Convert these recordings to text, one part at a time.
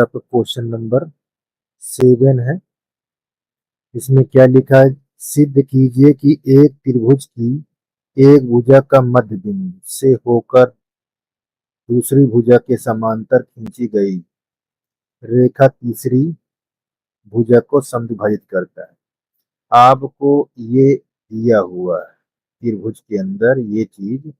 आपका question number 7 है। इसमें क्या लिखा है? सिद्ध कीजिए कि एक त्रिभुज की एक भुजा का मध्य बिंदु से होकर दूसरी भुजा के समांतर खींची गई रेखा तीसरी भुजा को समद्विभाजित करता है। आपको ये दिया हुआ है त्रिभुज के अंदर ये चीज,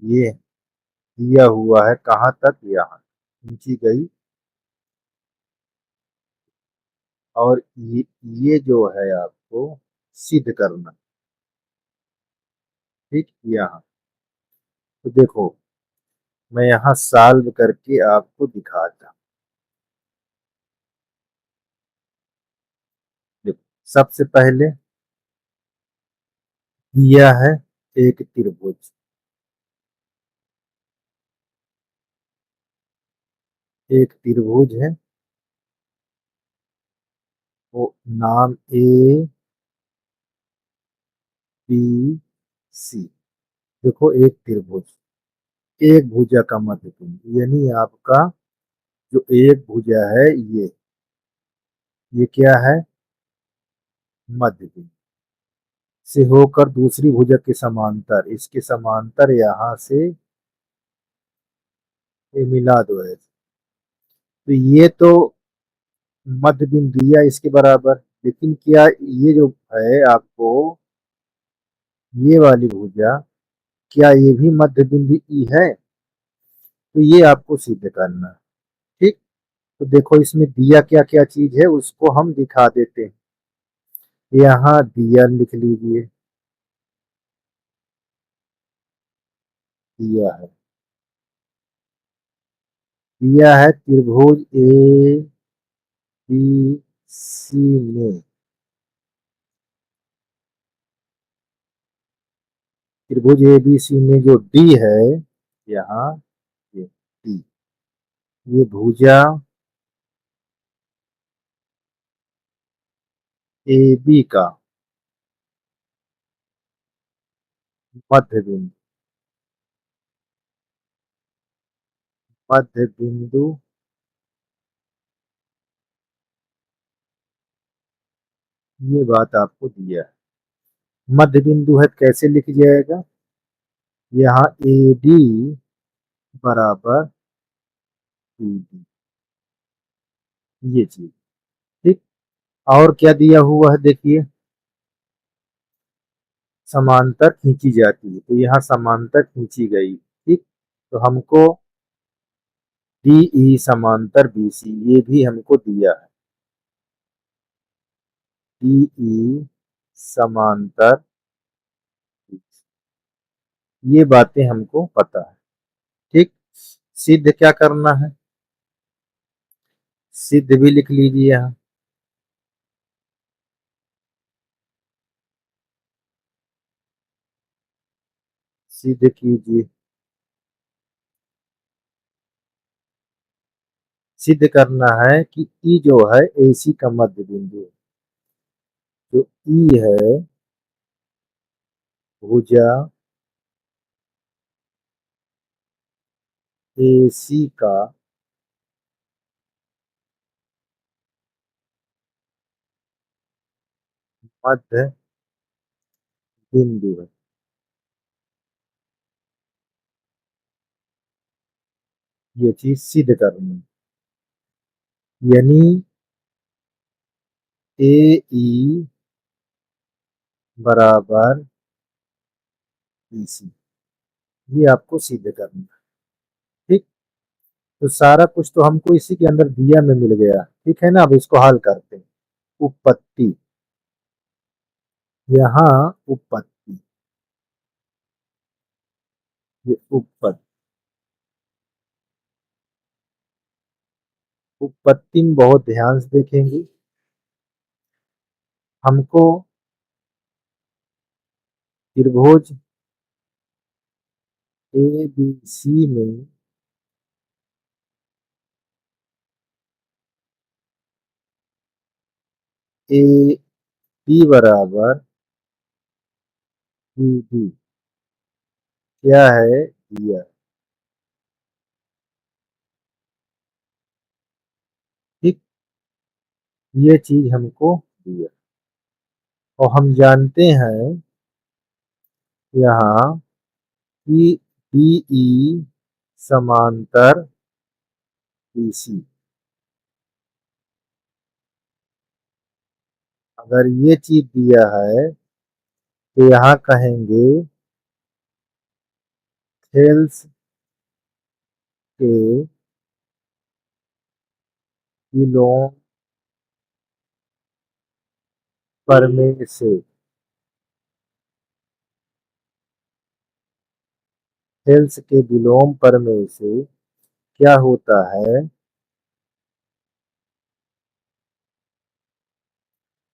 ये दिया हुआ है कहाँ तक, यहाँ खींची गई। और ये जो है आपको सिद्ध करना, ठीक। यहाँ तो देखो, मैं यहाँ सॉल्व करके आपको दिखाता हूँ। देखो, सबसे पहले दिया है एक त्रिभुज, एक त्रिभुज है, वो नाम ए बी सी। देखो, एक त्रिभुज, एक भुजा का मध्य बिंदु, यानी आपका जो एक भुजा है ये क्या है? मध्य बिंदु से होकर दूसरी भुजा के समांतर, इसके समांतर यहाँ से ये मिला दो ऐसे। तो ये तो मध्य बिंदु दिया इसके बराबर, लेकिन क्या ये जो है आपको ये वाली भुजा, क्या ये भी मध्य बिंदु ई है? तो ये आपको सिद्ध करना है, ठीक। तो देखो, इसमें दिया क्या क्या चीज है उसको हम दिखा देते हैं। यहाँ दिया लिख लीजिए, दिया है, दिया है त्रिभुज ए बी सी में, त्रिभुज ए बी सी में जो डी है, यहाँ ये डी, ये भुजा ए बी का मध्य बिंदु, मध्य बिंदु ये बात आपको दिया है। मध्य बिंदु है, कैसे लिख जाएगा? यहाँ ए डी बराबर बी डी, ये चीज, ठीक। और क्या दिया हुआ है देखिए, समांतर खींची जाती है, तो यहाँ समांतर खींची गई, ठीक। तो हमको डी ई समांतर बी सी ये भी हमको दिया है, डी ई समांतर BC, ये बातें हमको पता है, ठीक। सिद्ध क्या करना है? सिद्ध भी लिख लीजिए यहाँ, सिद्ध कीजिए। सिद्ध करना है कि ई जो है एसी का मध्य बिंदु है। जो ई है भुजा एसी का मध्य बिंदु है, ये चीज सिद्ध करनी है। यानी ए ई बराबर बी सी, ये आपको सिद्ध करना है, ठीक। तो सारा कुछ तो हमको इसी के अंदर दिया में मिल गया, ठीक है ना। अब इसको हल करते हैं। उपपत्ति, यहाँ उपपत्ति, ये उपपत्ति, उपपत्ति में बहुत ध्यान से देखेंगे। हमको त्रिभुज ए बी सी में ए बी बराबर बी डी क्या है दिया, ये चीज हमको दिया और हम जानते हैं यहाँ कि DE समांतर BC। अगर ये चीज दिया है तो यहाँ कहेंगे थेल्स के विलोम प्रमेय से थेल्स के विलोम प्रमेय से क्या होता है,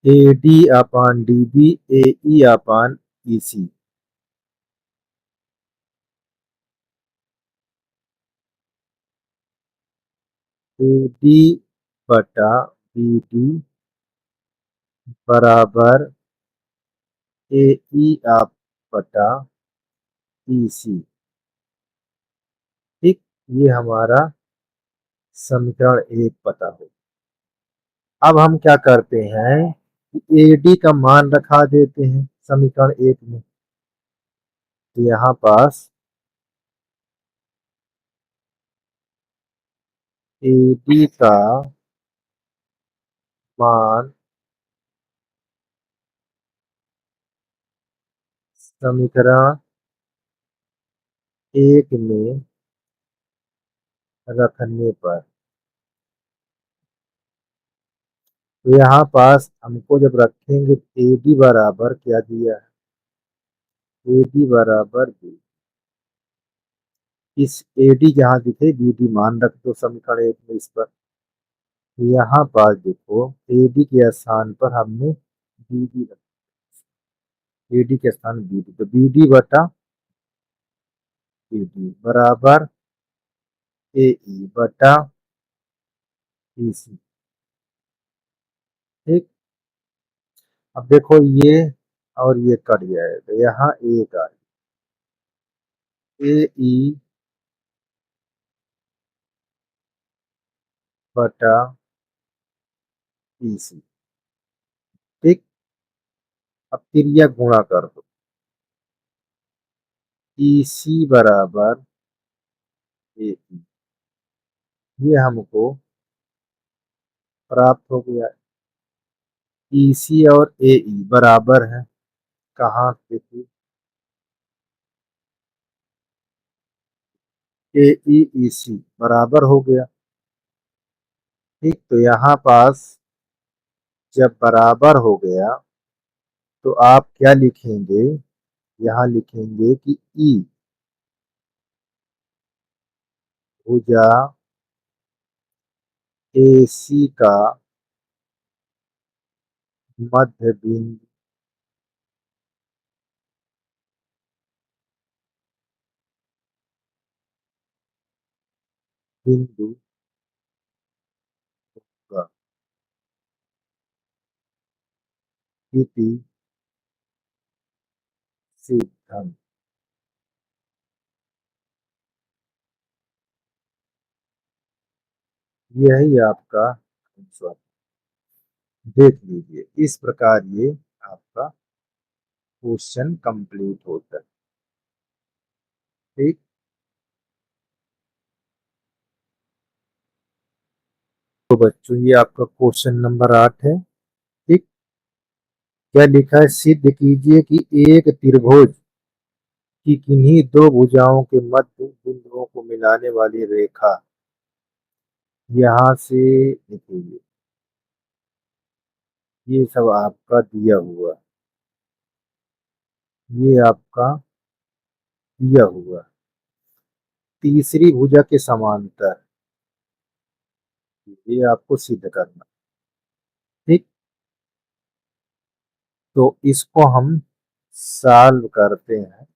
AD अपान DB AE अपान EC। AD बटा BD बराबर AE आप बटा EC। ठीक, ये हमारा समीकरण 1 पता हो। अब हम क्या करते हैं कि AD का मान रखा देते हैं समीकरण 1 में। तो यहाँ पास AD का मान समीकरण 1 में रखने पर, तो यहाँ पास हमको जब रखेंगे AD बराबर क्या दिया है, AD बराबर B। इस AD जहाँ दिखे BD मान रख दो समीकरण 1 में इस पर। यहाँ पास देखो AD के स्थान पर हमने BD रखा, AD के स्थान BD, तो BD बटा BD बराबर AE बटा EC। ठीक, अब देखो ये और ये कट जाए तो यहाँ एक आ AE बटा EC। ठीक, अब तिरिया गुणा कर दो, EC बराबर AE, ये हमको प्राप्त हो गया। EC और AE बराबर है, कहाँ देखिए AE EC बराबर हो गया। ठीक, तो यहाँ पास जब बराबर हो गया तो आप क्या लिखेंगे, यहाँ लिखेंगे कि E भुजा AC का मध्य बिंदु का इति सिद्धम। यही आपका आंसर, देख लीजिए इस प्रकार ये आपका क्वेश्चन कंप्लीट होता है। ठीक, तो बच्चों ये आपका क्वेश्चन नंबर 8 है। ठीक, क्या लिखा है, सिद्ध कीजिए कि एक त्रिभुज की किन्हीं दो भुजाओं के मध्य बिंदुओं को मिलाने वाली रेखा यहाँ से, देखिए ये सब आपका दिया हुआ, ये आपका दिया हुआ तीसरी भुजा के समांतर, ये आपको सिद्ध करना। ठीक, तो इसको हम सॉल्व करते हैं।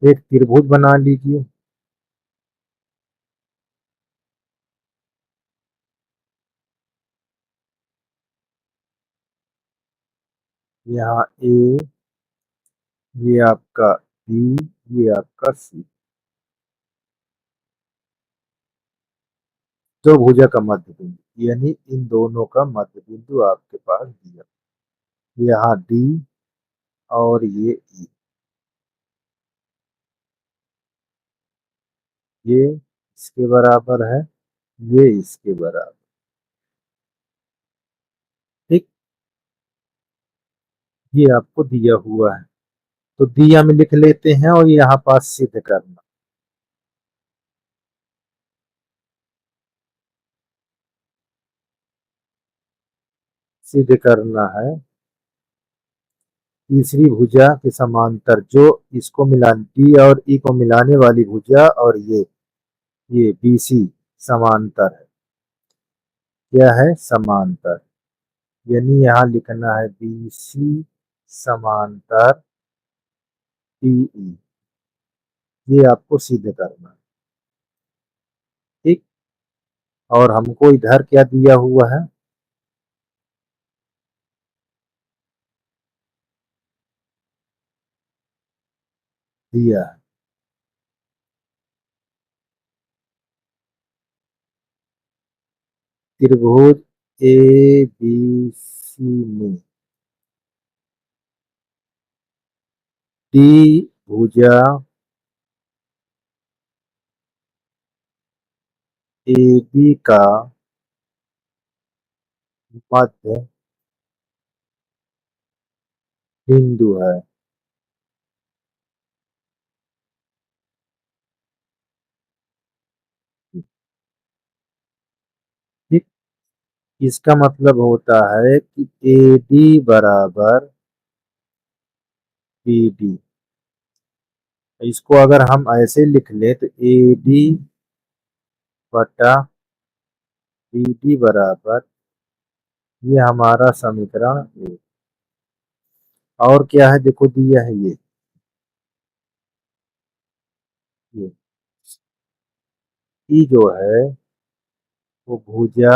एक त्रिभुज बना लीजिए, यहाँ ए, ये आपका बी, ये आपका सी। दो भुजा का मध्य बिंदु, यानी इन दोनों का मध्य बिंदु आपके पास दिया, यहाँ डी और ये ई, ये इसके बराबर है, ये इसके बराबर। ठीक, ये आपको दिया हुआ है, तो दिया में लिख लेते हैं और यहाँ पास सिद्ध करना। सिद्ध करना है तीसरी भुजा के समांतर, जो इसको मिला डी और ई को मिलाने वाली भुजा, और ये बीसी समांतर है। क्या है? समांतर। यानी यहाँ लिखना है बीसी समांतर डीई, ये आपको सिद्ध करना है। ठीक, और हमको इधर क्या दिया हुआ है? दिया है त्रिभुज ए बी सी में डी भुजा ए बी का मध्य बिंदु है। ठीक, इसका मतलब होता है कि ए डी बराबर बी डी। इसको अगर हम ऐसे लिख ले तो ए डी बटा बी डी बराबर, ये हमारा समीकरण एक। और क्या है? देखो दिया है ये ई जो है वो भुजा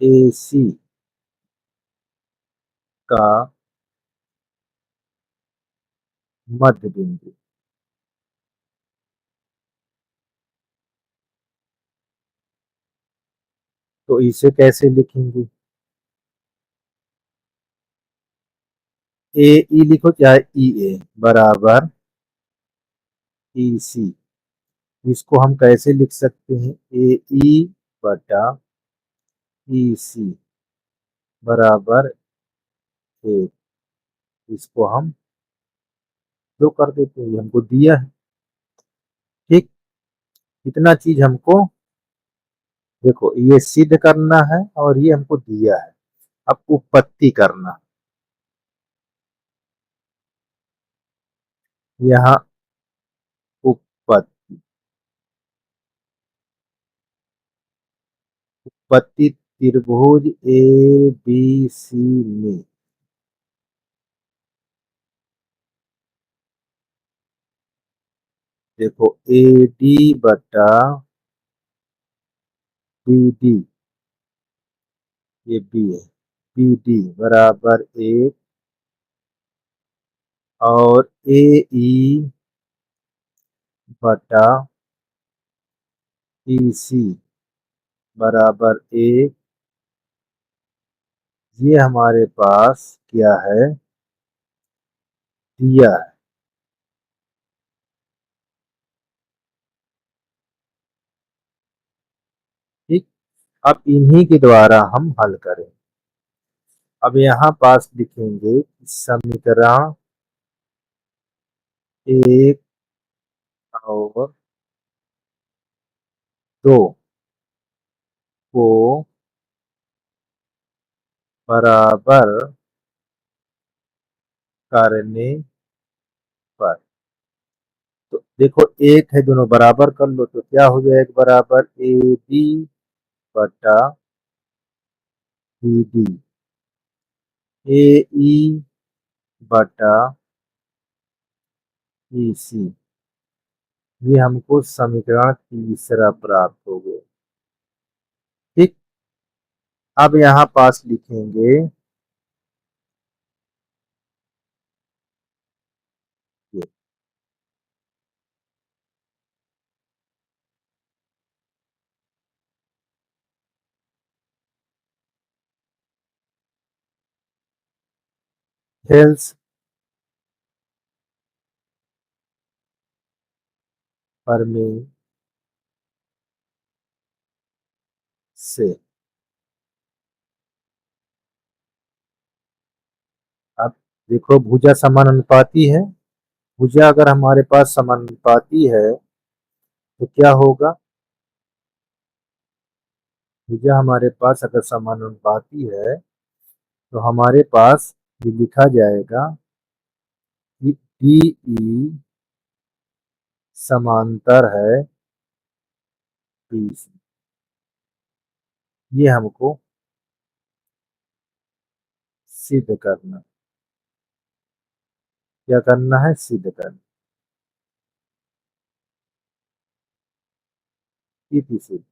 ए सी का मध्य बिंदु। तो इसे कैसे लिखेंगे? ए ई लिखो, चाहे ई ए बराबर ई सी। इसको हम कैसे लिख सकते हैं? ए ई बटा ई सी बराबर एक। इसको हम दो कर देते हैं, ये हमको दिया है। ठीक, इतना चीज हमको देखो ये सिद्ध करना है और ये हमको दिया है। अब उत्पत्ति करना, यहाँ उत्पत्ति उत्पत्ति त्रिभुज ए बी सी में देखो ए डी बटा बी डी, ये बी है, बी डी बराबर एक, और ए ई बटा ई सी बराबर एक। ये हमारे पास क्या है? दिया है। ठीक, अब इन्हीं के द्वारा हम हल करें। अब यहाँ पास लिखेंगे समीकरण एक और दो को बराबर करने पर, तो देखो एक है, दोनों बराबर कर लो तो क्या हो जाएगा? बराबर ए डी बटा बी डी, ए ई बटा ई सी। ये हमको समीकरण तीसरा प्राप्त हो गया। ठीक, अब यहाँ पास लिखेंगे ये हेल्स परमे से। अब देखो भुजा समानुपाती है, भुजा अगर हमारे पास समानुपाती है तो क्या होगा, भुजा हमारे पास अगर समानुपाती है तो हमारे पास ये लिखा जाएगा कि डी ई समांतर है बी सी। ये हमको सिद्ध करना, क्या करना है, सिद्ध करना। सिद्ध।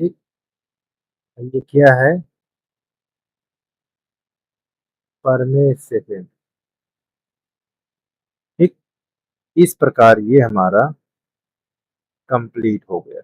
ठीक, ये क्या है, परमेय सेकंड। ठीक, इस प्रकार ये हमारा कंप्लीट हो गया।